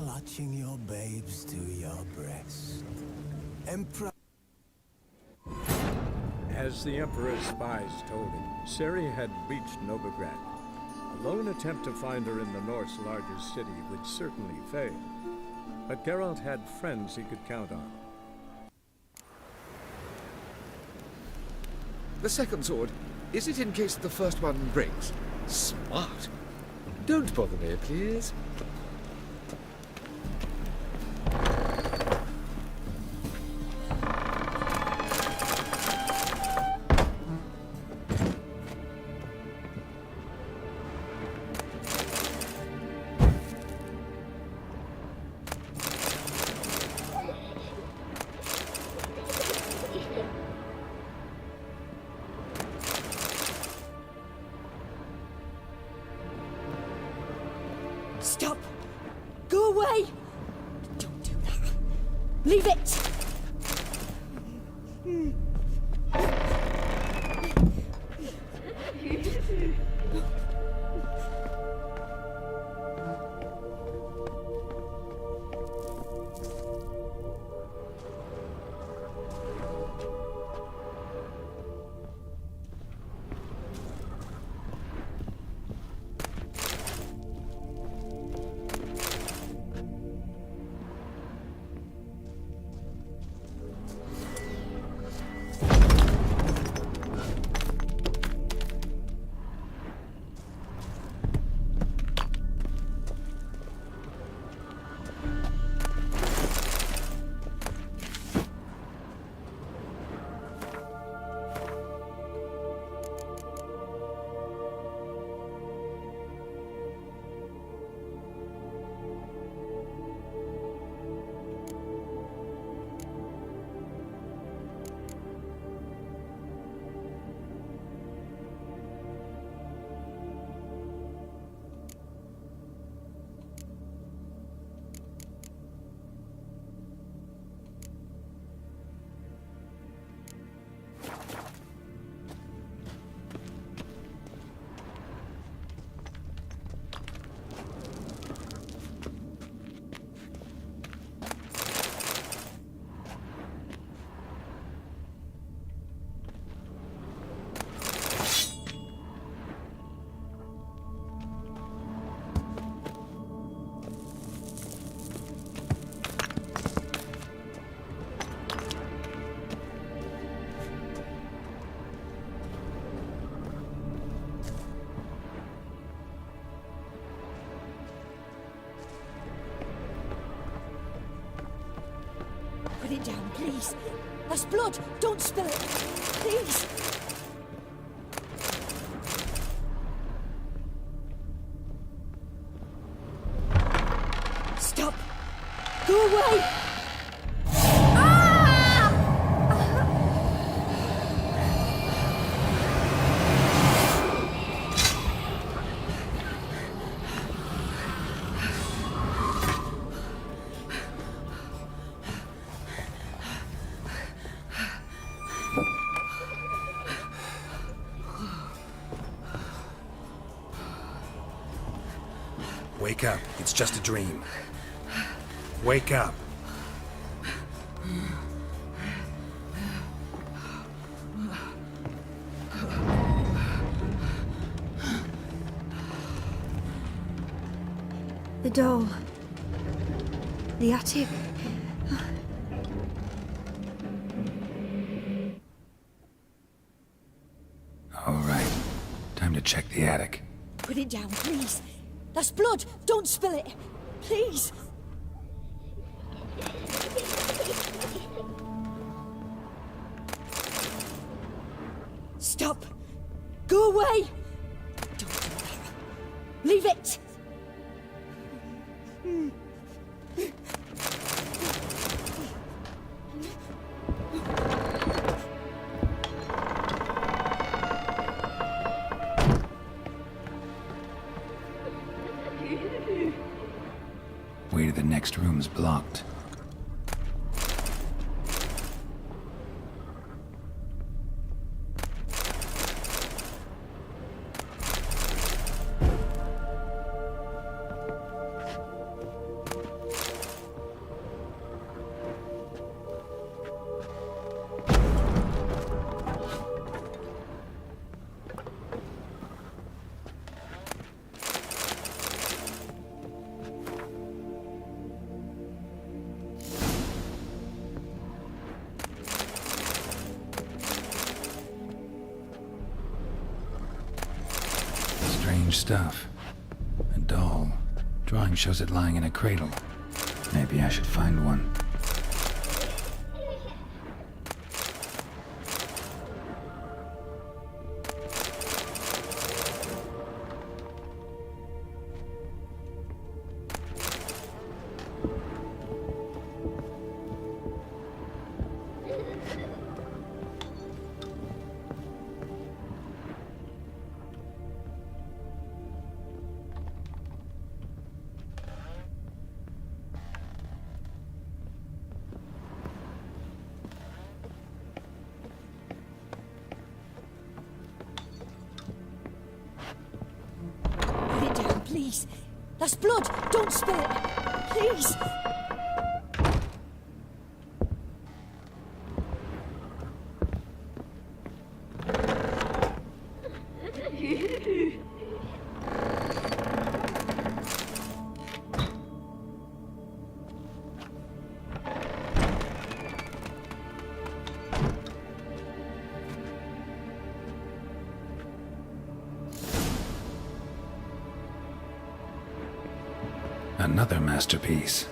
clutching your babes to your breast. Emperor. As the Emperor's spies told him, Ciri had reached Novigrad. A lone attempt to find her in the North's largest city would certainly fail. But Geralt had friends he could count on. The second sword, is it in case the first one breaks? Smart. Don't bother me, please. Stop! Go away! Don't do that. Leave it! Put it down, please. That's blood. Don't spill it. Please. Stop. Go away. Wake up. It's just a dream. Wake up. The doll. The attic. All right. Time to check the attic. Put it down, please. That's blood. Don't spill it. Please. Stop. Go away. Don't do that. Leave it. Way to the next room's blocked. strange stuff. A doll. Drawing shows it lying in a cradle. Maybe I should find one. Put it down, please. That's blood. Don't spill it. Please. Another masterpiece.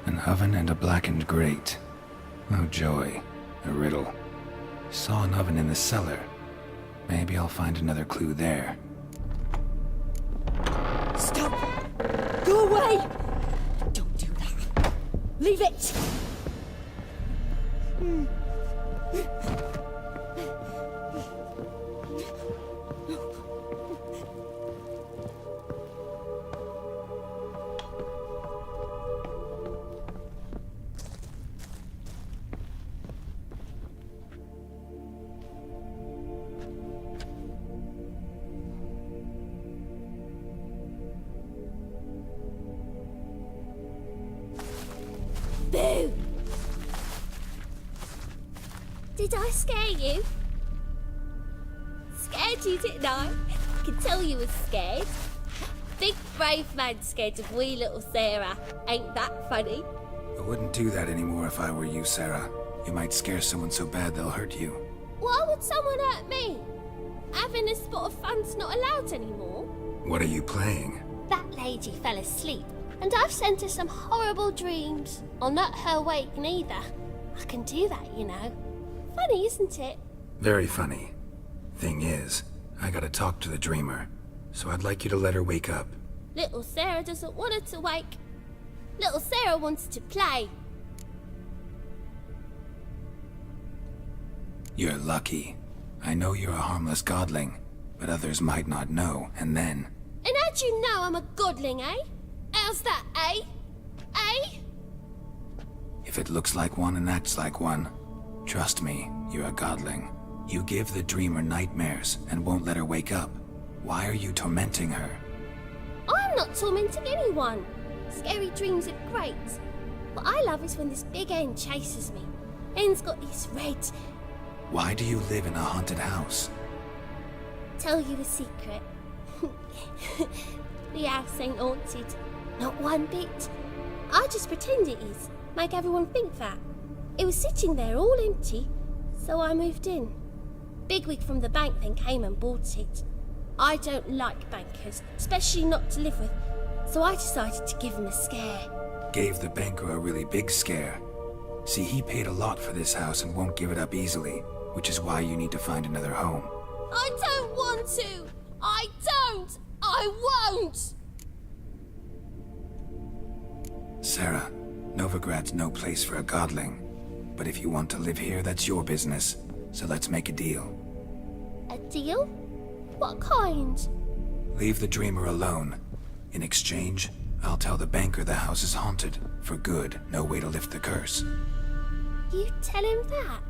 An oven and a blackened grate. Oh joy. A riddle. Saw an oven in the cellar. Maybe I'll find another clue there. Stop. Go away. Don't do that. Leave it. Boo! Did I scare you? Scared you, didn't I? I can tell you was scared. Big brave man scared of wee little Sarah. Ain't that funny? I wouldn't do that anymore if I were you, Sarah. You might scare someone so bad they'll hurt you. Why would someone hurt me? Having a spot of fun's not allowed anymore. What are you playing? That lady fell asleep, and I've sent her some horrible dreams. I'll not her wake neither. I can do that, you know. Funny, isn't it? Very funny. Thing is, I gotta talk to the dreamer, so I'd like you to let her wake up. Little Sarah doesn't want her to wake. Little Sarah wants to play. You're lucky. I know you're a harmless godling, but others might not know, and then... And how'd you know I'm a godling, eh? How's that, eh? Eh? If it looks like one and acts like one, trust me, you're a godling. You give the dreamer nightmares and won't let her wake up. Why are you tormenting her? I'm not tormenting anyone. Scary dreams are great. What I love is when this big hen chases me. Hen's got this red... Why do you live in a haunted house? Tell you a secret. The house ain't haunted. Not one bit. I just pretend it is. Make everyone think that. It was sitting there all empty, so I moved in. Bigwig from the bank then came and bought it. I don't like bankers, especially not to live with, so I decided to give him a scare. Gave the banker a really big scare. See, he paid a lot for this house and won't give it up easily, which is why you need to find another home. I don't want to! I don't! I won't! Sarah, Novigrad's no place for a godling. But if you want to live here, that's your business. So let's make a deal. A deal? What kind? Leave the dreamer alone. In exchange, I'll tell the banker the house is haunted. For good, no way to lift the curse. You tell him that?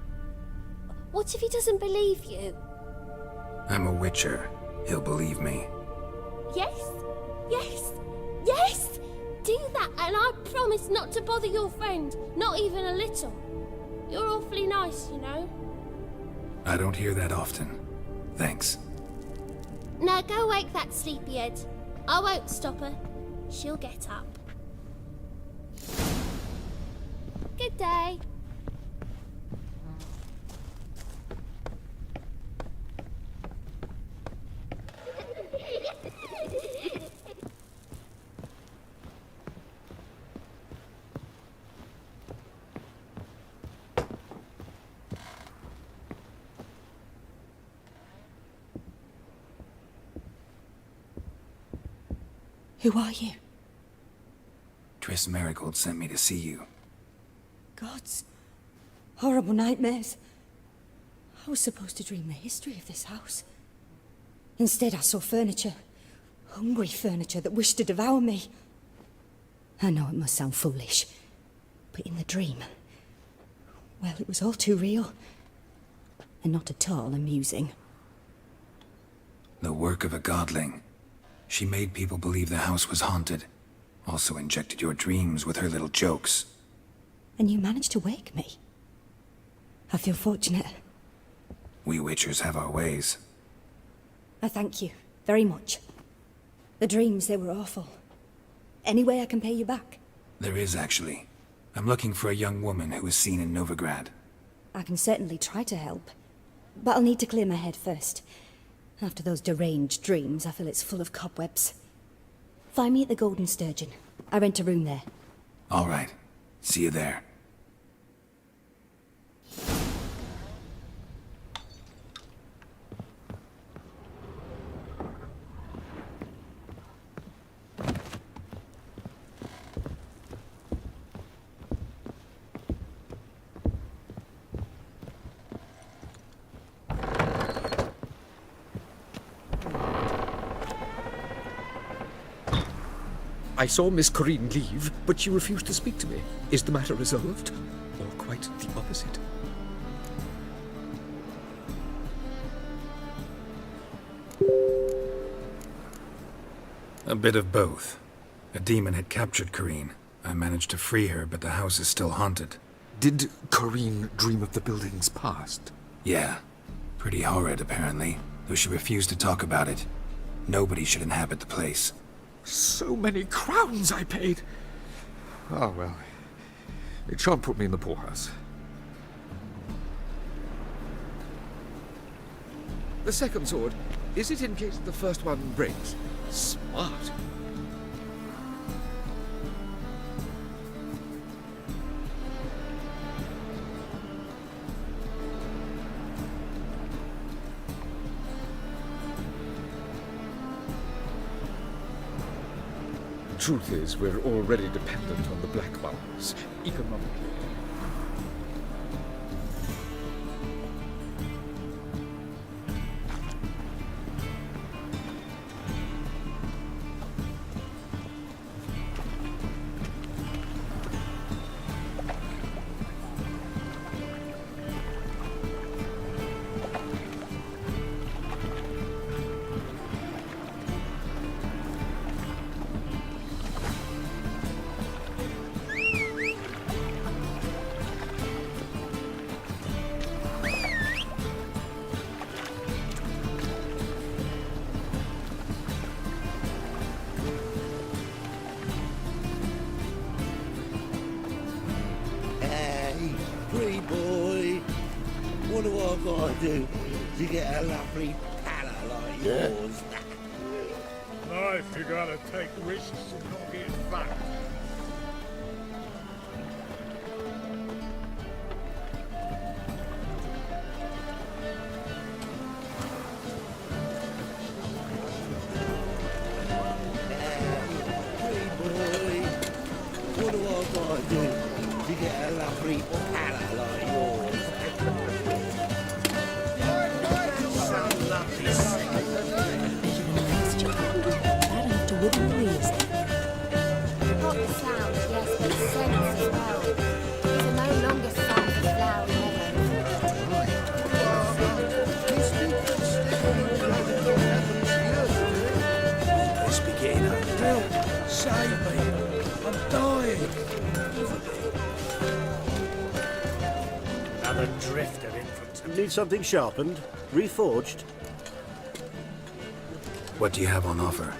What if he doesn't believe you? I'm a witcher. He'll believe me. Yes, yes, yes! Do that and I promise not to bother your friend, not even a little. You're awfully nice, you know. I don't hear that often. Thanks. Now go wake that sleepyhead. I won't stop her. She'll get up. Good day. Who are you? Triss Marigold sent me to see you. Gods. Horrible nightmares. I was supposed to dream the history of this house. Instead, I saw furniture. Hungry furniture that wished to devour me. I know it must sound foolish, but in the dream, well, it was all too real. And not at all amusing. The work of a godling. She made people believe the house was haunted. Also injected your dreams with her little jokes. And you managed to wake me. I feel fortunate. We Witchers have our ways. I thank you very much. The dreams, they were awful. Any way I can pay you back? There is, actually. I'm looking for a young woman who was seen in Novigrad. I can certainly try to help. But I'll need to clear my head first. After those deranged dreams, I feel it's full of cobwebs. Find me at the Golden Sturgeon. I rent a room there. All right. See you there. I saw Miss Corinne leave, but she refused to speak to me. Is the matter resolved? Or quite the opposite? A bit of both. A demon had captured Corinne. I managed to free her, but the house is still haunted. Did Corinne dream of the building's past? Yeah. Pretty horrid, apparently, though she refused to talk about it. Nobody should inhabit the place. So many crowns I paid! Ah, well. It shan't put me in the poorhouse. The second sword, is it in case the first one breaks? Smart. Truth is, we're already dependent on the Black Bowers, economically. Hey, pretty boy. What do I gotta do to get a lovely pala like yours? Life, you gotta take risks and not get fucked. Pretty boy. What do I gotta do to get a lovely pala like yours? Not the sound, yes, but sense as well. These are no longer sounds of flowery meadows. Let's begin. Will, save me. I'm dying. Another drift of infantry. Need something sharpened? Reforged? What do you have on offer?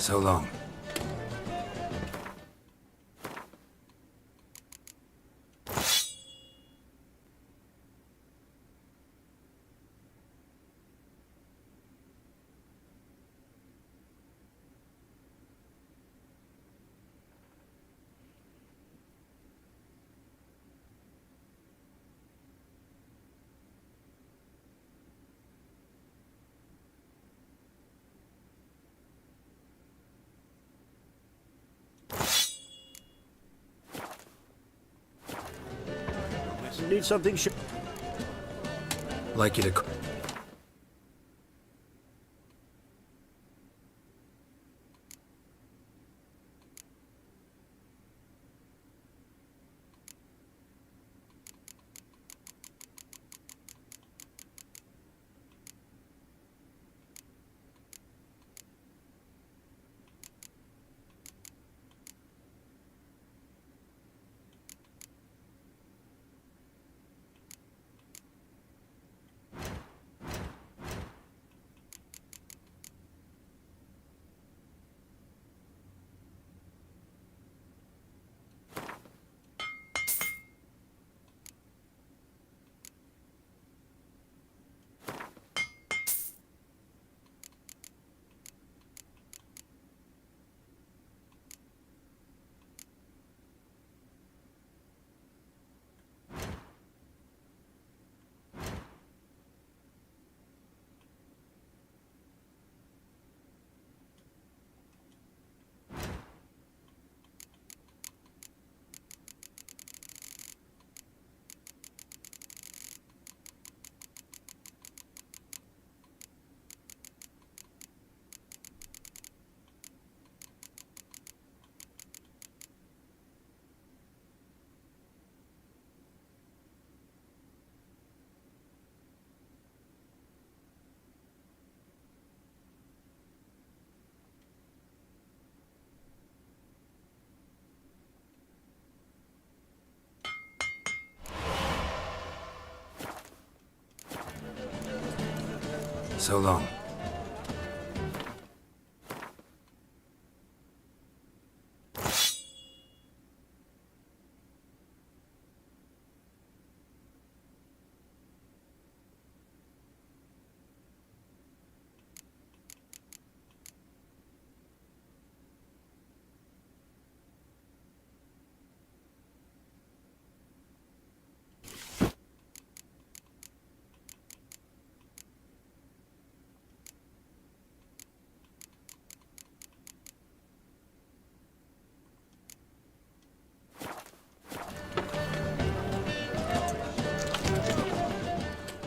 So long. Need something Like you to... So long.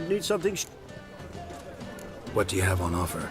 Need something What do you have on offer?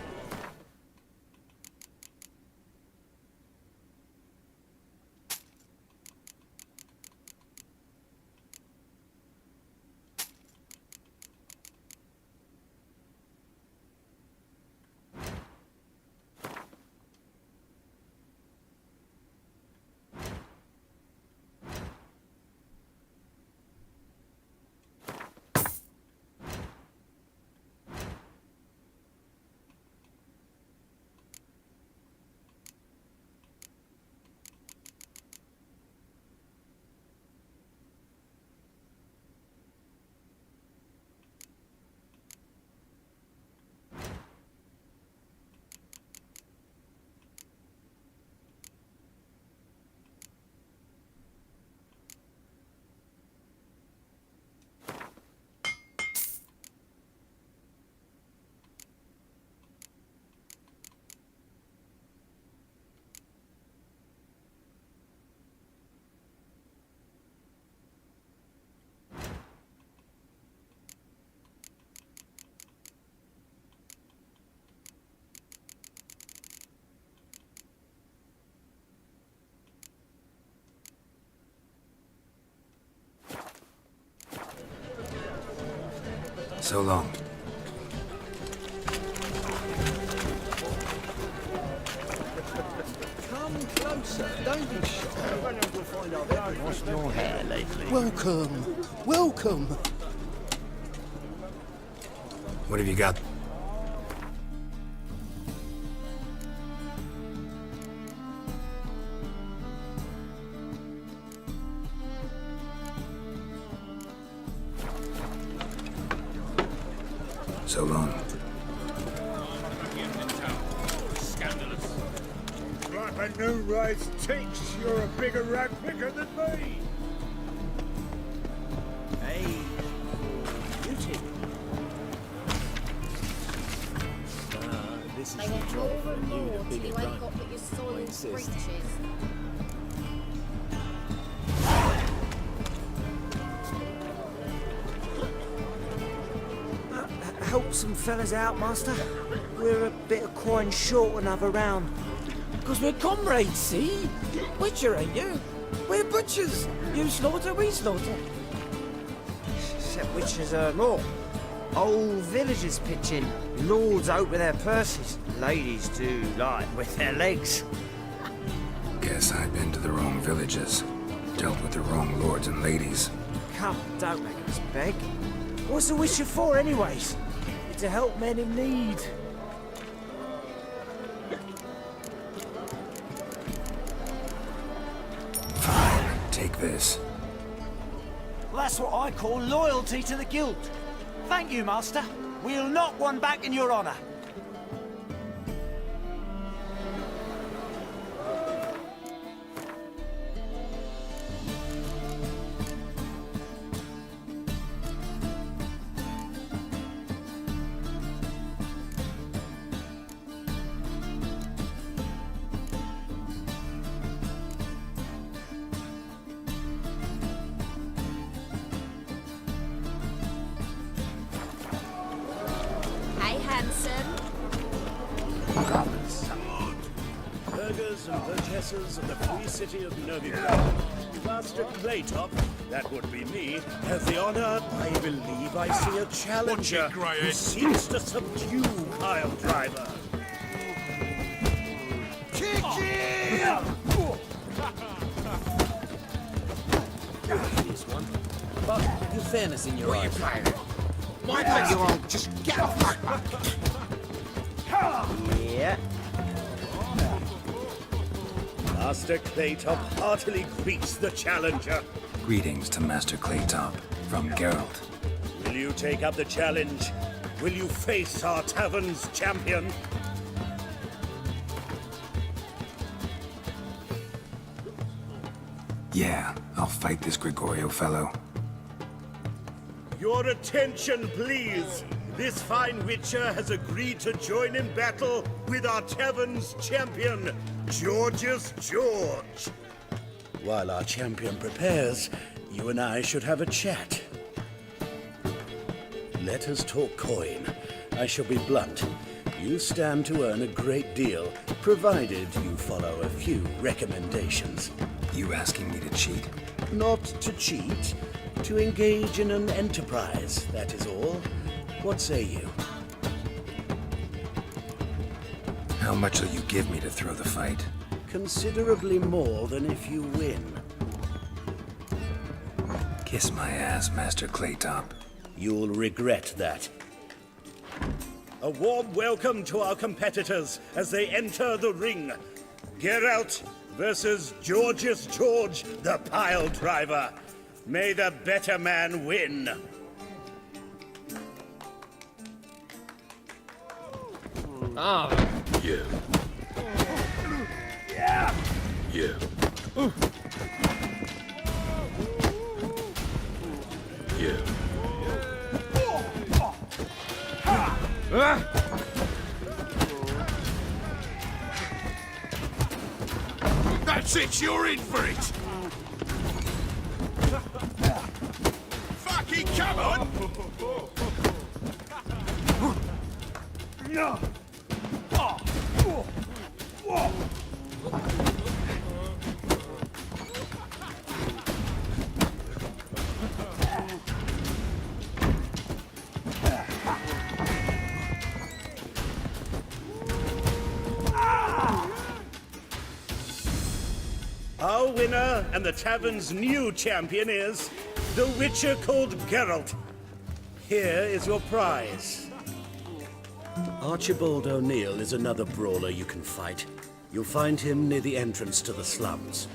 So long. Come closer. Don't be shy. What's your hair lately? Welcome. Welcome. What have you got? So long. Like a new rice takes, you're a bigger rat picker than me. Hey, you two. This is They the want job more for and you more to till big you it ain't right. got but your soiled insist. breeches. Help some fellas out, master. We're a bit of coin short another round. Because we're comrades, see? Butcher, ain't you? We're butchers. You slaughter, we slaughter. Except witches are more. Old villagers pitch in. Lords out with their purses. Ladies do like with their legs. Guess I've been to the wrong villages. Dealt with the wrong lords and ladies. Come, don't make us beg. What's a witcher for, anyways? To help men in need. Fine, take this. Well, that's what I call loyalty to the guild. Thank you, master. We'll knock one back in your honor. Hey, handsome. Burghers and burgesses of the free city of Novigrad. Master Claytop, that would be me, has the honor, I believe I see a challenger who seeks to subdue Kyle Driver. Kick him! This one. But in fairness in your eyes. My beg you all, just get off my back. Yeah. Master Claytop heartily greets the challenger. Greetings to Master Claytop from Geralt. Will you take up the challenge? Will you face our tavern's champion? Yeah, I'll fight this Gregorio fellow. Your attention, please. This fine witcher has agreed to join in battle with our tavern's champion, Georgius George. While our champion prepares, you and I should have a chat. Let us talk coin. I shall be blunt. You stand to earn a great deal, provided you follow a few recommendations. You asking me to cheat? Not to cheat, to engage in an enterprise, that is all. What say you? How much will you give me to throw the fight? Considerably more than if you win. Kiss my ass, Master Claytop. You'll regret that. A warm welcome to our competitors as they enter the ring. Geralt versus Georgius George, the Pile Driver. May the better man win. Ah, You. Yeah. You. You. That's it, you're in for it! Fucking come on! Our winner and the tavern's new champion is the Witcher called Geralt. Here is your prize. Archibald O'Neill is another brawler you can fight. You'll find him near the entrance to the slums.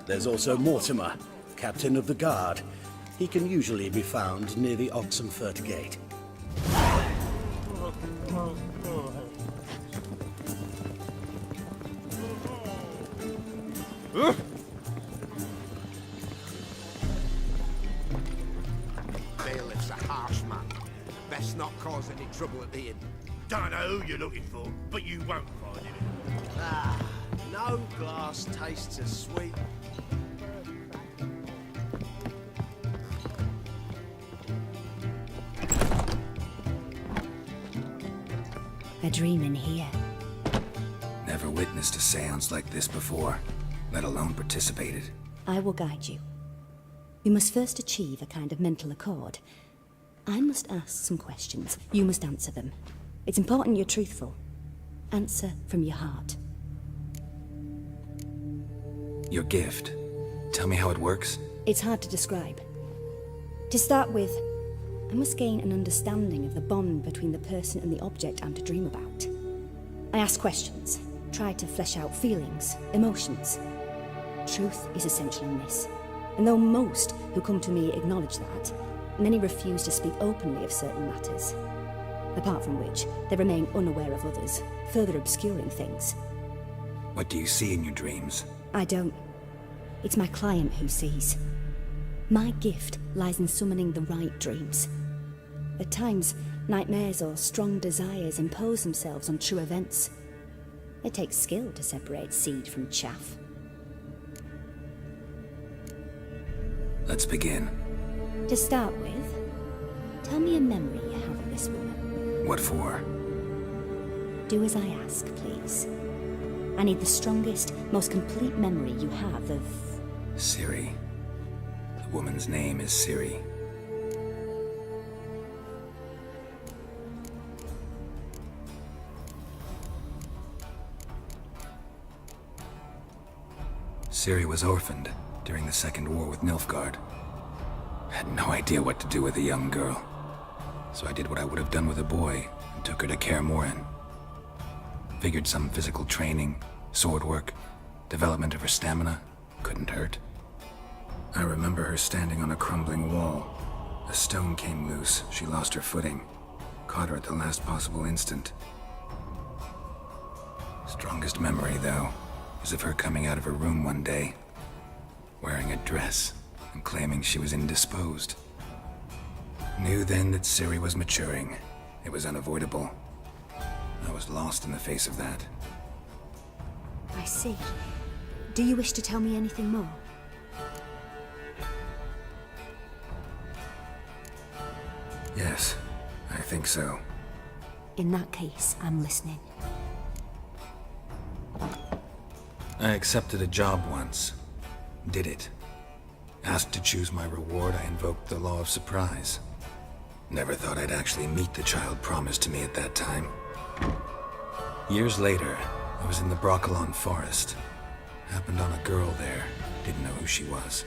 There's also Mortimer, captain of the guard. He can usually be found near the Oxenfurt Gate. Bailiff's a harsh man. Best not cause any trouble at the inn. Don't know who you're looking for, but you won't find him. Ah, no glass tastes as sweet. A dream in here. Never witnessed a seance like this before, let alone participated. I will guide you. We must first achieve a kind of mental accord. I must ask some questions. You must answer them. It's important you're truthful. Answer from your heart. Your gift. Tell me how it works. It's hard to describe. To start with, I must gain an understanding of the bond between the person and the object I'm to dream about. I ask questions, try to flesh out feelings, emotions. Truth is essential in this, and though most who come to me acknowledge that, many refuse to speak openly of certain matters, apart from which they remain unaware of others, further obscuring things. What do you see in your dreams? I don't. It's my client who sees. My gift lies in summoning the right dreams. At times, nightmares or strong desires impose themselves on true events. It takes skill to separate seed from chaff. Let's begin. To start with, tell me a memory you have of this woman. What for? Do as I ask, please. I need the strongest, most complete memory you have of... Ciri. The woman's name is Ciri. Ciri was orphaned during the Second War with Nilfgaard. Had no idea what to do with a young girl. So I did what I would have done with a boy and took her to Kaer Morhen. Figured some physical training, sword work, development of her stamina couldn't hurt. I remember her standing on a crumbling wall. A stone came loose, she lost her footing. Caught her at the last possible instant. Strongest memory, though, is of her coming out of her room one day, wearing a dress and claiming she was indisposed. Knew then that Ciri was maturing. It was unavoidable. I was lost in the face of that. I see. Do you wish to tell me anything more? Yes, I think so. In that case, I'm listening. I accepted a job once. Did it. Asked to choose my reward, I invoked the law of surprise. Never thought I'd actually meet the child promised to me at that time. Years later, I was in the Brokilon forest. Happened on a girl there. Didn't know who she was.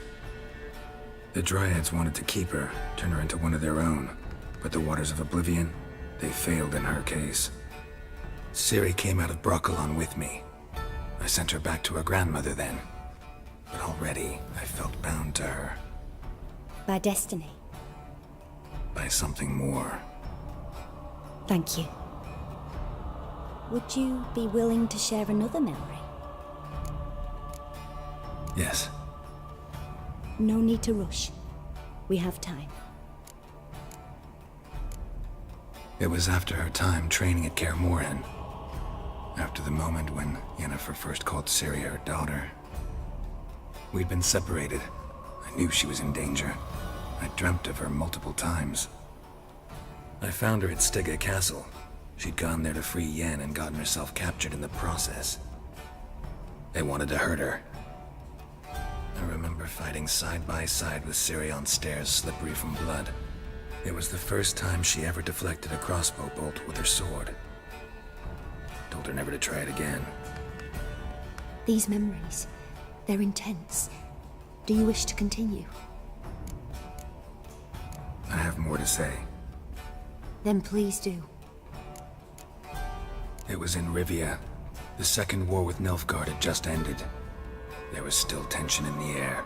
The Dryads wanted to keep her, turn her into one of their own. But the Waters of Oblivion, they failed in her case. Ciri came out of Brokilon with me. I sent her back to her grandmother then. But already, I felt bound to her. By destiny. By something more. Thank you. Would you be willing to share another memory? Yes. No need to rush. We have time. It was after her time training at Kaer Morhen. After the moment when Yennefer first called Ciri her daughter. We'd been separated. I knew she was in danger. I dreamt of her multiple times. I found her at Stygga Castle. She'd gone there to free Yen and gotten herself captured in the process. They wanted to hurt her. I remember fighting side by side with Ciri on stairs slippery from blood. It was the first time she ever deflected a crossbow bolt with her sword. Told her never to try it again. These memories, they're intense. Do you wish to continue? I have more to say. Then please do. It was in Rivia. The Second War with Nilfgaard had just ended. There was still tension in the air.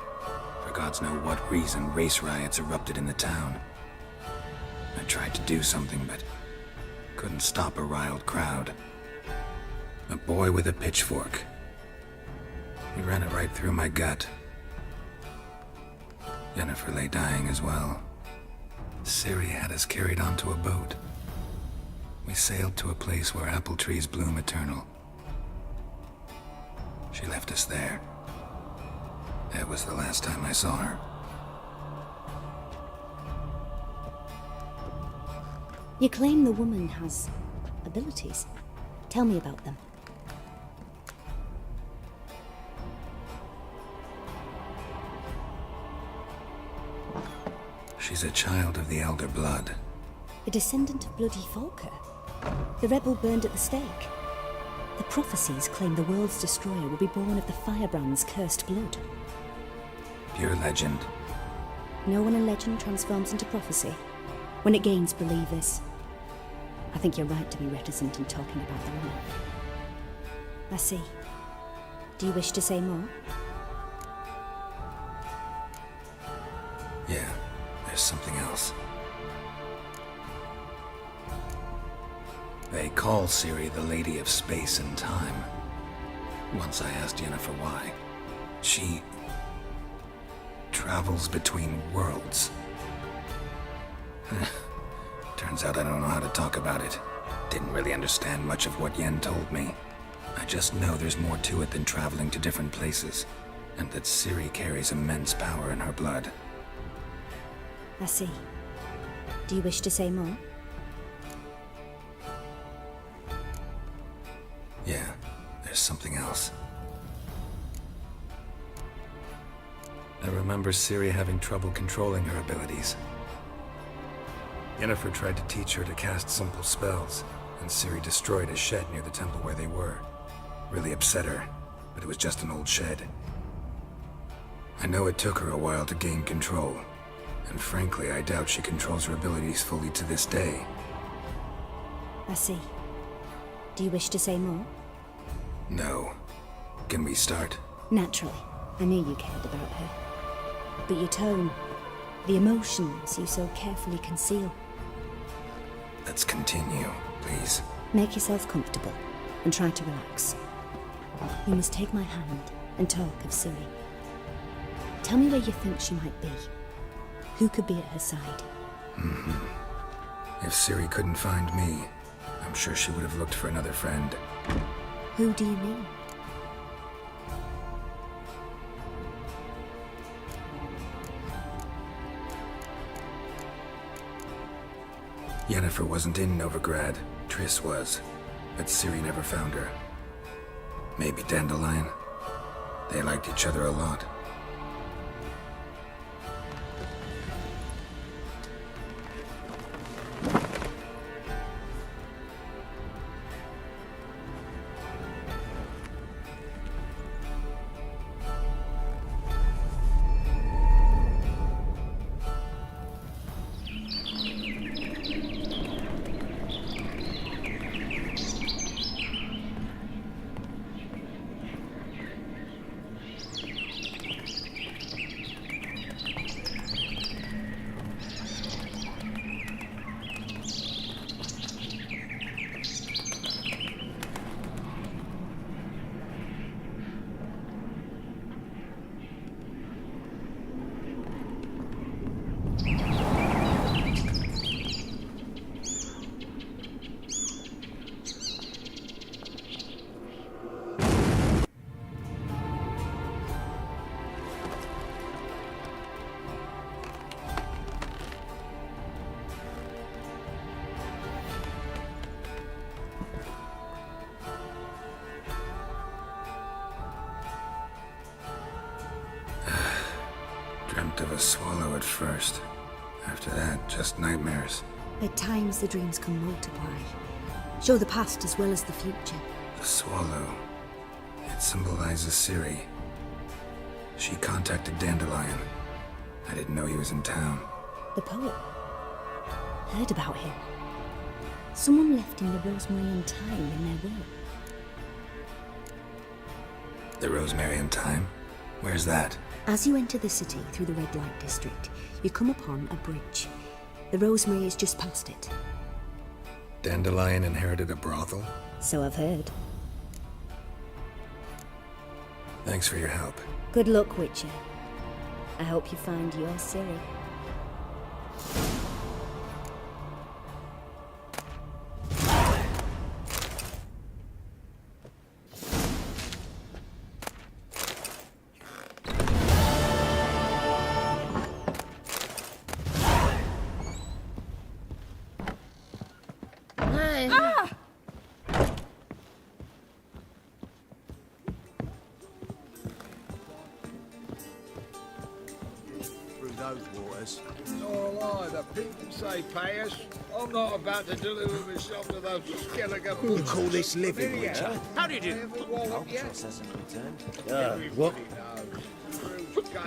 For gods know what reason, race riots erupted in the town. I tried to do something, but couldn't stop a riled crowd. A boy with a pitchfork. He ran it right through my gut. Yennefer lay dying as well. Ciri had us carried onto a boat. We sailed to a place where apple trees bloom eternal. She left us there. That was the last time I saw her. You claim the woman has abilities. Tell me about them. She's a child of the Elder Blood. A descendant of bloody Volker. The rebel burned at the stake. The prophecies claim the world's destroyer will be born of the Firebrand's cursed blood. Pure legend. No one in legend transforms into prophecy when it gains believers. I think you're right to be reticent in talking about the woman. I see. Do you wish to say more? Yeah, there's something else. They call Ciri the Lady of Space and Time. Once I asked Yennefer why. She travels between worlds. Turns out I don't know how to talk about it. Didn't really understand much of what Yen told me. I just know there's more to it than traveling to different places, and that Ciri carries immense power in her blood. I see. Do you wish to say more? Yeah, there's something else. I remember Ciri having trouble controlling her abilities. Yennefer tried to teach her to cast simple spells, and Ciri destroyed a shed near the temple where they were. Really upset her, but it was just an old shed. I know it took her a while to gain control, and frankly, I doubt she controls her abilities fully to this day. I see. Do you wish to say more? No. Can we start? Naturally. I knew you cared about her. But your tone, the emotions you so carefully conceal. Let's continue, please. Make yourself comfortable and try to relax. You must take my hand and talk of Ciri. Tell me where you think she might be. Who could be at her side? If Ciri couldn't find me, I'm sure she would have looked for another friend. Who do you mean? Yennefer wasn't in Novigrad. Triss was. But Ciri never found her. Maybe Dandelion? They liked each other a lot. Dreamt of a swallow at first. After that, just nightmares. At times the dreams can multiply. Show the past as well as the future. The swallow. It symbolizes Ciri. She contacted Dandelion. I didn't know he was in town. The poet. Heard about him. Someone left him the rosemary and thyme in their will. The Rosemary and Thyme? Where's that? As you enter the city through the red light district, you come upon a bridge. The rosemary is just past it. Dandelion inherited a brothel? So I've heard. Thanks for your help. Good luck, Witcher. I hope you find your Ciri. Nor lie, the people say pay us. I'm not about to deliver myself to those Skellige You call this living, Witcher? How do you do? Alcatraz hasn't returned. What?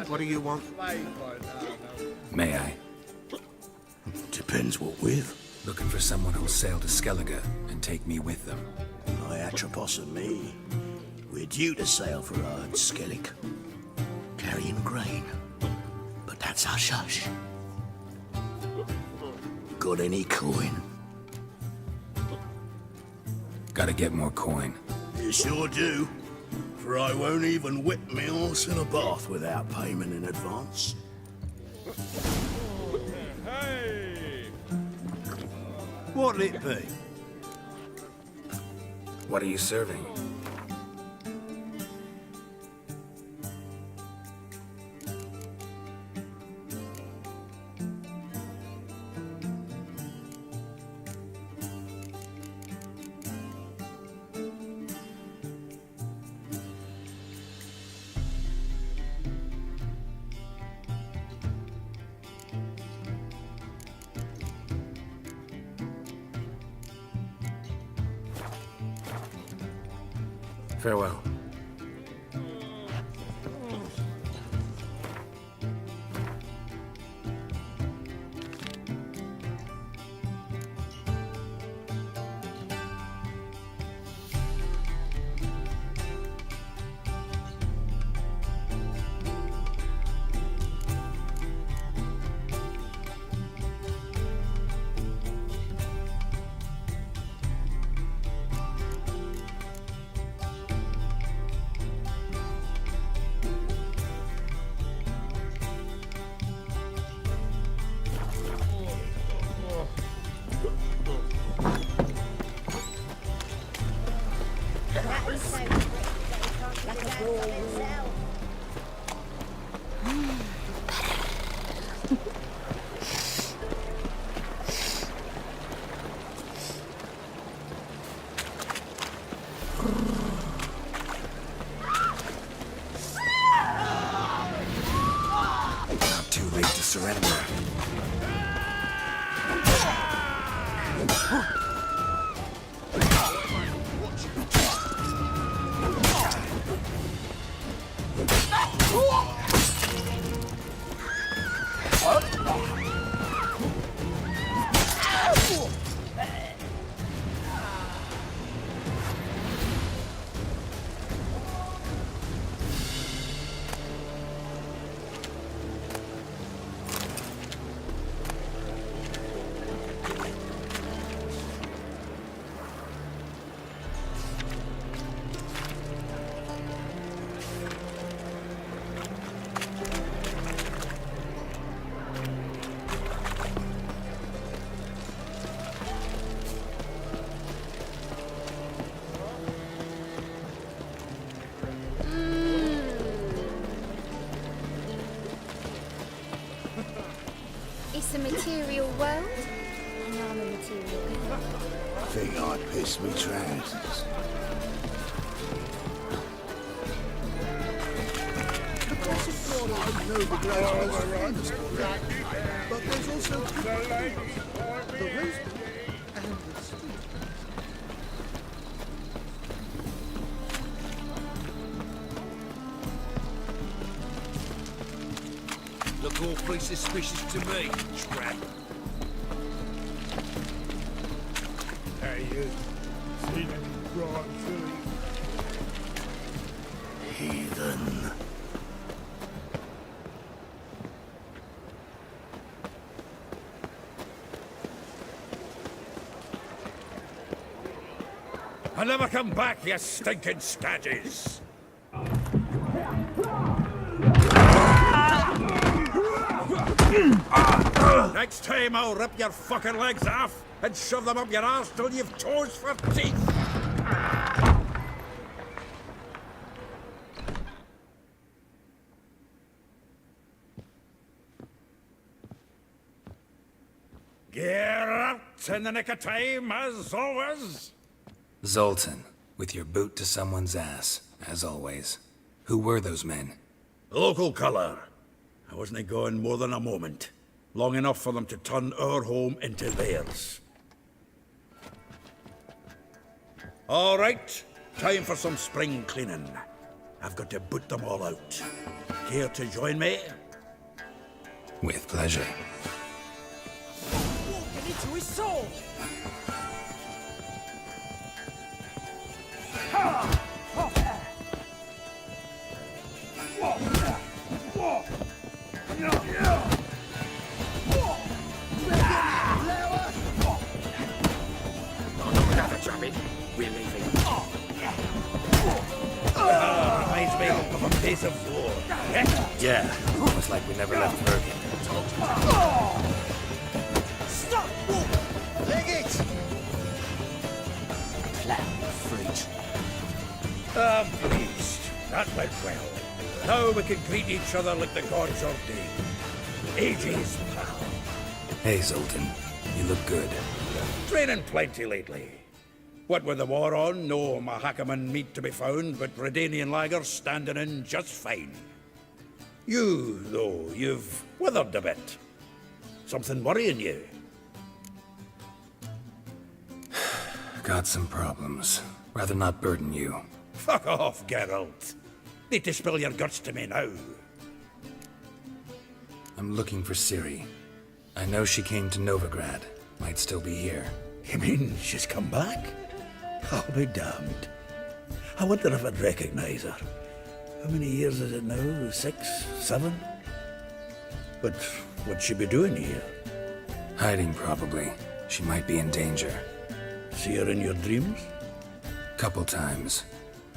What do you want? May I? Depends what with. Looking for someone who'll sail to Skellige and take me with them. My Atropos and me. We're due to sail for Ard Skellig. Carrying grain. But that's hush-hush. Got any coin? Gotta get more coin. You sure do. For I won't even whip me horse in a bath without payment in advance. What'll it be? What are you serving? Farewell. Not too late to surrender. It's a material world, and I'm a material girl. I think I'd piss me trousers. But there's also the wisdom and the sweet. Look awfully suspicious to me, tramp. Hey, you. Seen any bright fillies? Heathen. and never come back, you stinking staggies! Next time I'll rip your fucking legs off and shove them up your arse till you've toes for teeth! Geralt, in the nick of time, as always. Zoltan, with your boot to someone's ass, as always. Who were those men? Local colour. I wasn't gone more than a moment. Long enough for them to turn our home into theirs. All right, time for some spring cleaning. I've got to boot them all out. Care to join me? With pleasure. Walking into his soul! We're leaving. Reminds me of a piece of war. Yeah, almost like we never left Bergen. Stop! Wolf! Leg it! Clown freak. I'm pleased. That went well. Now we can greet each other like the gods ordained. Ages, pal. Hey, Zoltan. You look good. Training plenty lately. What with the war on, no Mahakaman meat to be found, but Redanian lagers standing in just fine. You, though, you've withered a bit. Something worrying you? Got some problems. Rather not burden you. Fuck off, Geralt. Need to spill your guts to me now. I'm looking for Ciri. I know she came to Novigrad. Might still be here. You mean she's come back? I'll be damned. I wonder if I'd recognize her. How many years is it now? 6? 7? But what'd she be doing here? Hiding, probably. She might be in danger. See her in your dreams? Couple times.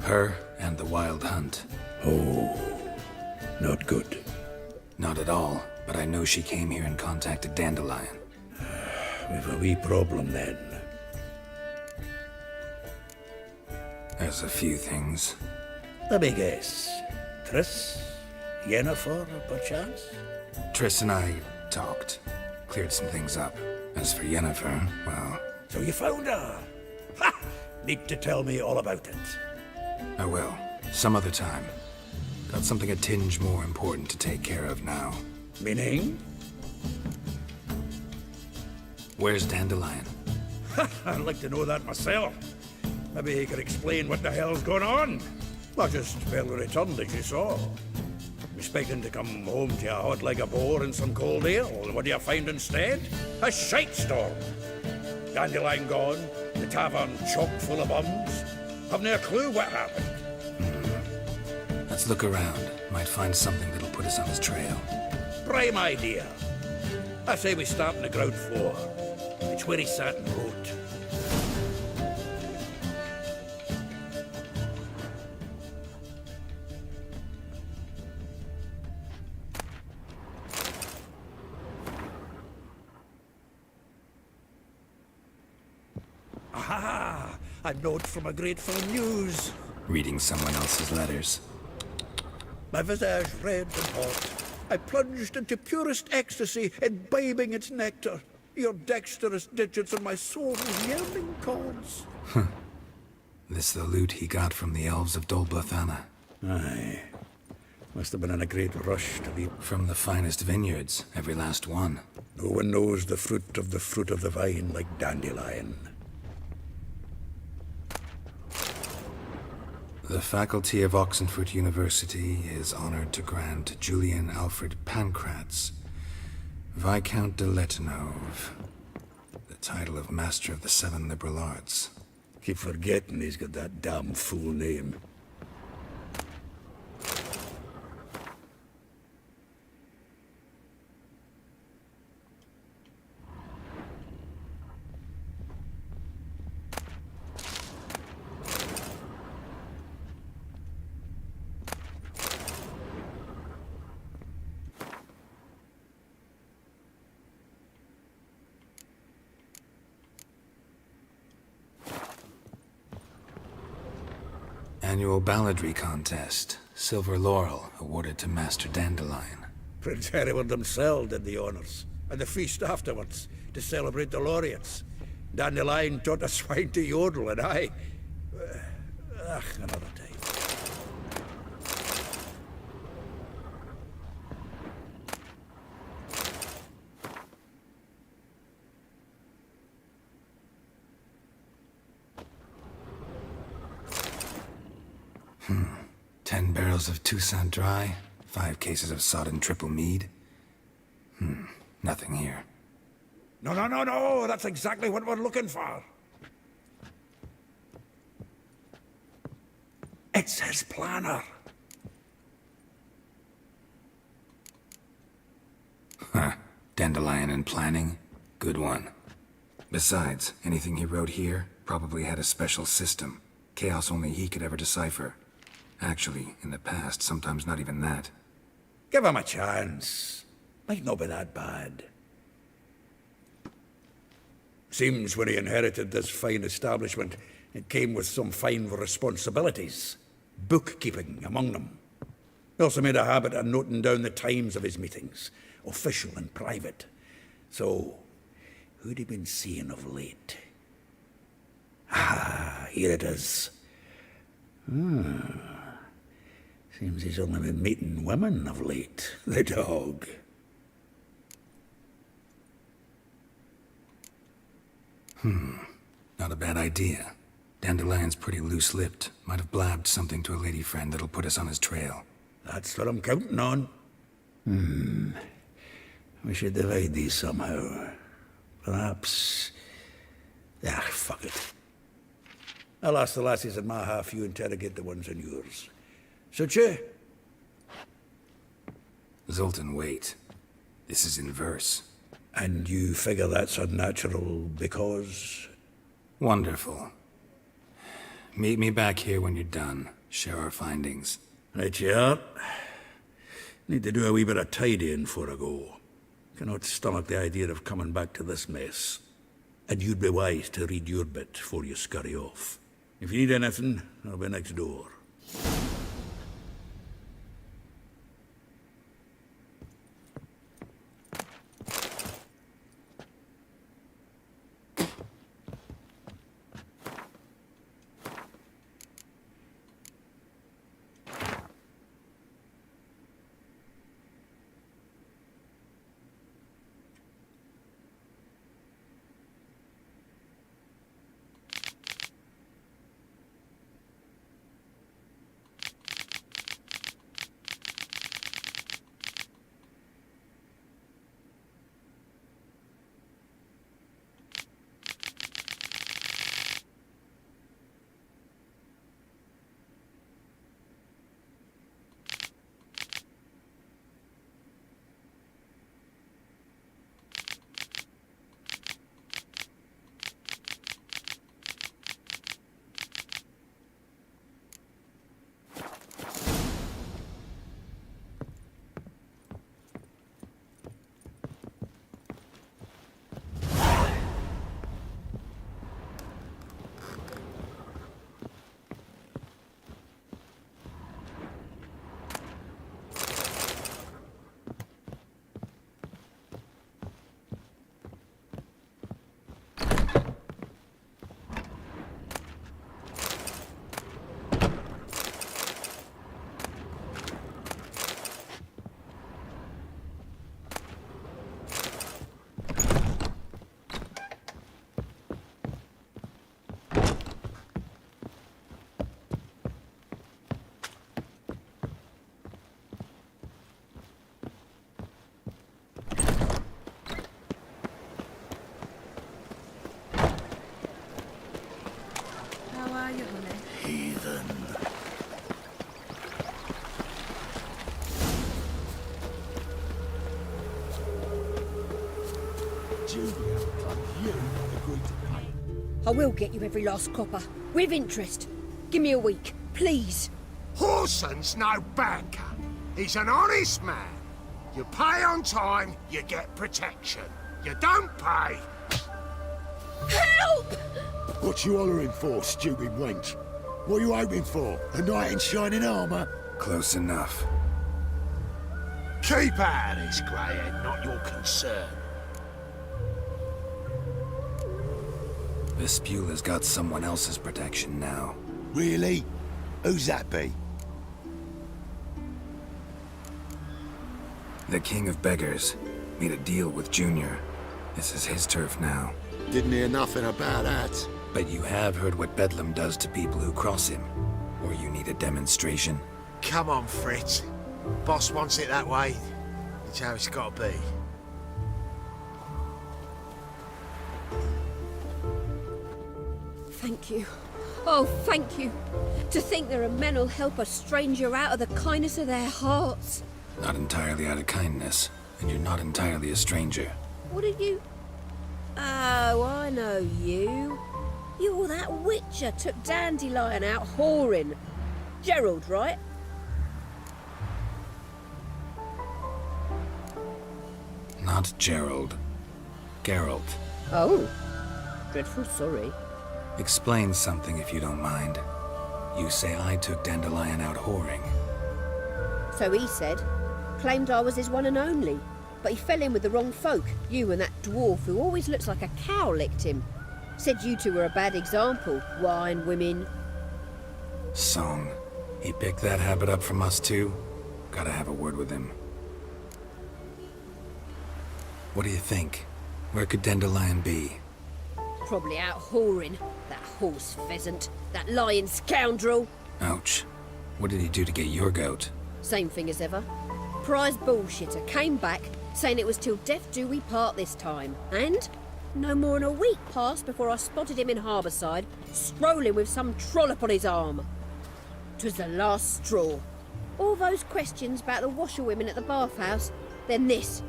Her and the Wild Hunt. Oh, not good. Not at all, but I know she came here and contacted Dandelion. We've a wee problem then. There's a few things. Let me guess. Triss? Yennefer, perchance? Triss and I talked. Cleared some things up. As for Yennefer, well, So you found her? Ha! Need to tell me all about it. I will. Some other time. Got something a tinge more important to take care of now. Meaning? Where's Dandelion? I'd like to know that myself. Maybe he could explain what the hell's going on. Well, just barely returned, as you saw. Expecting to come home to a hot like a boar and some cold ale, and what do you find instead? A shite storm. Dandelion gone, the tavern chock full of bums. Haven't a clue what happened. Let's look around. Might find something that'll put us on his trail. Prime idea. I say we start on the ground floor. It's where he sat and wrote. Aha! A note from a grateful muse. Reading someone else's letters. My visage red and hot. I plunged into purest ecstasy, imbibing its nectar. Your dexterous digits and my soul's yearning chords. This the loot he got from the elves of Dol Blathanna. Aye. Must have been in a great rush to be... From the finest vineyards, every last one. No one knows the fruit of the vine like Dandelion. The faculty of Oxenfurt University is honored to grant Julian Alfred Pancratz, Viscount de Letonov, the title of Master of the Seven Liberal Arts. Keep forgetting he's got that damn fool name. Annual balladry contest. Silver laurel awarded to Master Dandelion. Prince Hereward himself did the honours, and the feast afterwards, to celebrate the laureates. Dandelion taught a swine to yodel, and I... another time. Hmm. 10 barrels of Toussaint Dry, 5 cases of sodden triple mead. Nothing here. No, that's exactly what we're looking for. It's his planner. Huh. Dandelion and planning? Good one. Besides, anything he wrote here probably had a special system. Chaos only he could ever decipher. Actually, in the past, sometimes not even that. Give him a chance. Might not be that bad. Seems when he inherited this fine establishment, it came with some fine responsibilities. Bookkeeping among them. He also made a habit of noting down the times of his meetings, official and private. So, who'd he been seeing of late? Ah, here it is. Seems he's only been meeting women of late, the dog. Not a bad idea. Dandelion's pretty loose-lipped. Might have blabbed something to a lady friend that'll put us on his trail. That's what I'm counting on. We should divide these somehow. Perhaps... fuck it. I'll ask the lassies in my half, you interrogate the ones in yours. Suit you? Zoltan, wait. This is in verse. And you figure that's unnatural because... Wonderful. Meet me back here when you're done. Share our findings. Right you are. Need to do a wee bit of tidying before I go. Cannot stomach the idea of coming back to this mess. And you'd be wise to read your bit before you scurry off. If you need anything, I'll be next door. Heathen. I will get you every last copper. With interest. Give me a week, please. Horson's no banker. He's an honest man. You pay on time, you get protection. You don't pay... Help! What you hollering for, stupid wench? What are you hoping for? A knight in shining armour? Close enough. Keep out of this, Greyhead, not your concern. Vespula's got someone else's protection now. Really? Who's that be? The King of Beggars made a deal with Junior. This is his turf now. Didn't hear nothing about that. But you have heard what Bedlam does to people who cross him. Or you need a demonstration? Come on, Fritz. Boss wants it that way. It's how it's got to be. Thank you. Oh, thank you. To think there are men who'll help a stranger out of the kindness of their hearts. Not entirely out of kindness, and you're not entirely a stranger. What did you... Oh, I know you. You're that witcher took Dandelion out whoring. Gerald, right? Not Gerald. Geralt. Oh. Dreadful sorry. Explain something if you don't mind. You say I took Dandelion out whoring. So he said. Claimed I was his one and only. But he fell in with the wrong folk. You and that dwarf who always looks like a cow licked him. Said you two were a bad example. Wine, women. Song. He picked that habit up from us too? Gotta have a word with him. What do you think? Where could Dandelion be? Probably out whoring. That horse pheasant. That lying scoundrel. Ouch. What did he do to get your goat? Same thing as ever. Prize bullshitter came back, saying it was till death do we part this time. And no more than a week passed before I spotted him in Harbourside, strolling with some trollop on his arm. 'Twas the last straw. All those questions about the washerwomen at the bathhouse, then this.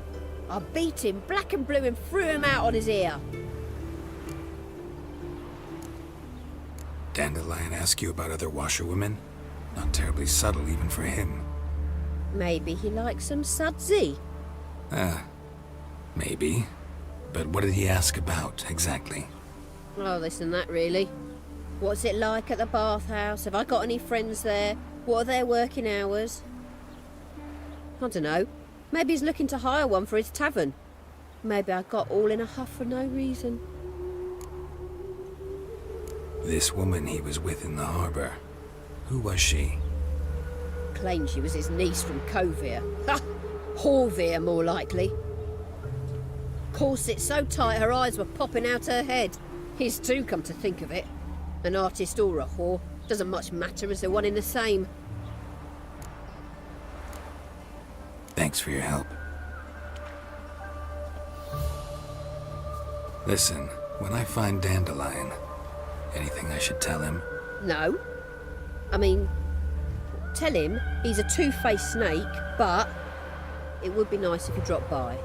I beat him black and blue and threw him out on his ear. Dandelion ask you about other washerwomen? Not terribly subtle even for him. Maybe he likes some sudsy. Maybe. But what did he ask about, exactly? Oh, this and that, really. What's it like at the bathhouse? Have I got any friends there? What are their working hours? I don't know. Maybe he's looking to hire one for his tavern. Maybe I got all in a huff for no reason. This woman he was with in the harbor. Who was she? Claimed she was his niece from Kovir. Ha! Horvir, more likely. Corset so tight her eyes were popping out her head. His too, come to think of it. An artist or a whore. Doesn't much matter as they're one in the same. Thanks for your help. Listen, when I find Dandelion, anything I should tell him? No. I mean, tell him he's a two-faced snake, but it would be nice if he dropped by.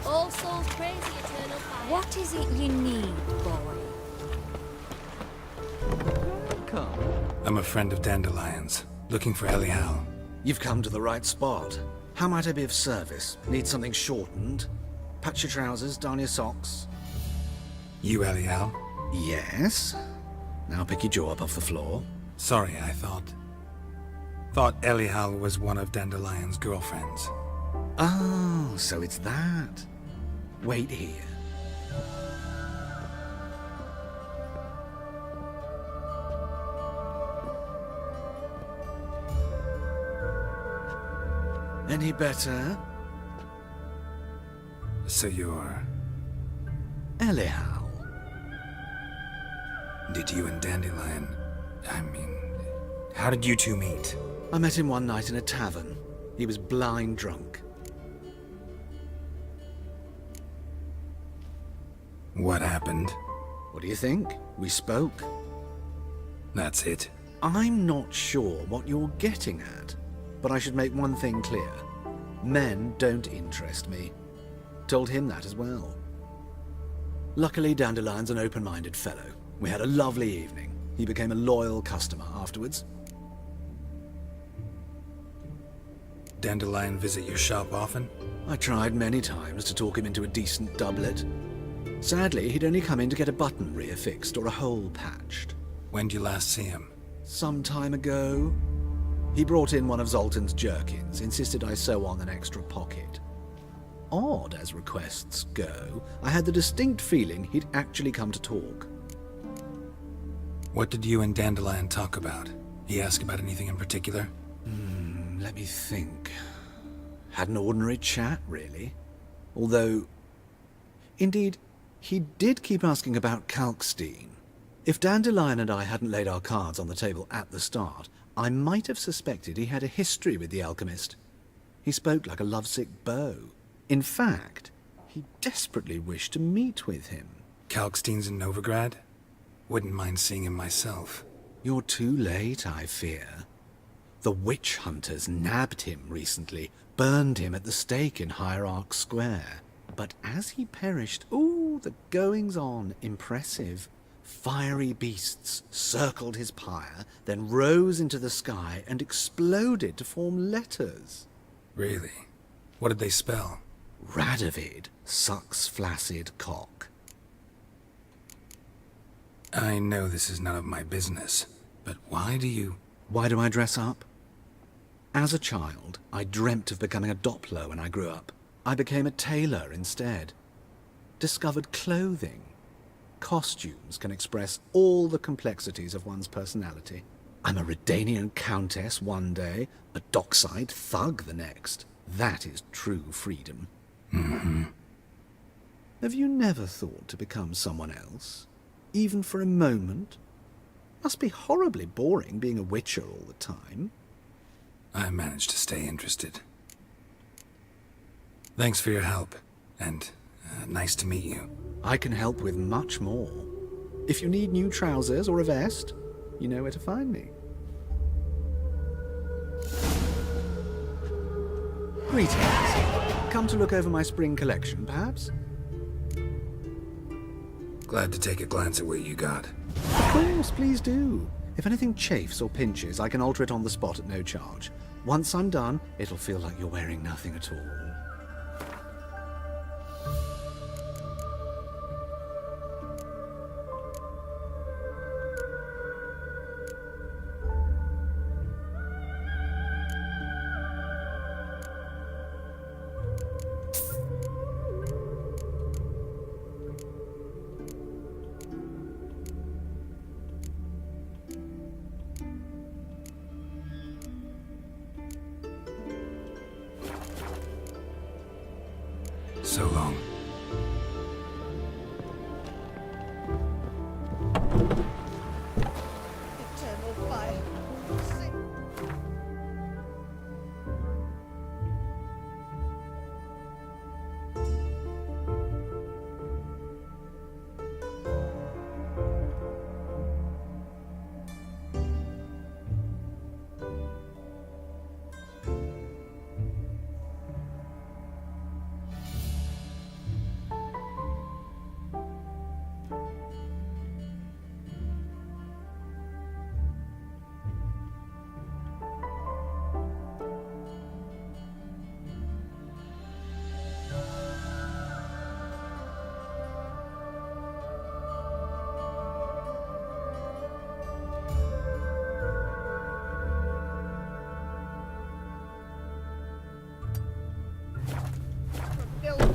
All souls praise the eternal fire. What is it you need, boy? I'm a friend of Dandelion's, looking for Elial. You've come to the right spot. How might I be of service? Need something shortened? Patch your trousers, darn your socks. You Elial? Yes. Now pick your jaw up off the floor. Sorry, I thought Elial was one of Dandelion's girlfriends. Oh, so it's that. Wait here. Any better? So you're... Elial. Did you and Dandelion... how did you two meet? I met him one night in a tavern. He was blind drunk. What happened? What do you think? We spoke. That's it. I'm not sure what you're getting at, but I should make one thing clear. Men don't interest me. Told him that as well. Luckily, Dandelion's an open-minded fellow. We had a lovely evening. He became a loyal customer afterwards. Dandelion visit your shop often? I tried many times to talk him into a decent doublet. Sadly, he'd only come in to get a button reaffixed or a hole patched. When did you last see him? Some time ago. He brought in one of Zoltan's jerkins, insisted I sew on an extra pocket. Odd as requests go, I had the distinct feeling he'd actually come to talk. What did you and Dandelion talk about? He ask about anything in particular? Let me think. Had an ordinary chat, really. Although, indeed, he did keep asking about Kalkstein. If Dandelion and I hadn't laid our cards on the table at the start, I might have suspected he had a history with the alchemist. He spoke like a lovesick beau. In fact, he desperately wished to meet with him. Kalkstein's in Novigrad? Wouldn't mind seeing him myself. You're too late, I fear. The witch hunters nabbed him recently, burned him at the stake in Hierarch Square. But as he perished, the goings-on, impressive. Fiery beasts circled his pyre, then rose into the sky and exploded to form letters. Really? What did they spell? Radovid sucks flaccid cock. I know this is none of my business, but why do I dress up? As a child, I dreamt of becoming a Doppler when I grew up. I became a tailor instead. Discovered clothing. Costumes can express all the complexities of one's personality. I'm a Redanian countess one day, a dockside thug the next. That is true freedom. Mm-hmm. Have you never thought to become someone else? Even for a moment? Must be horribly boring being a witcher all the time. I managed to stay interested. Thanks for your help, and nice to meet you. I can help with much more. If you need new trousers or a vest, you know where to find me. Greetings. Come to look over my spring collection, perhaps? Glad to take a glance at what you got. Of course, please do. If anything chafes or pinches, I can alter it on the spot at no charge. Once I'm done, it'll feel like you're wearing nothing at all. So long. Eternal fire.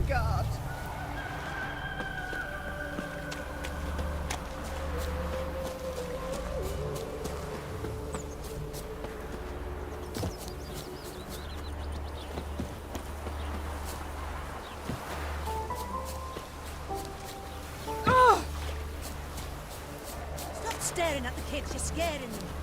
God. Stop staring at the kids, you're scaring them.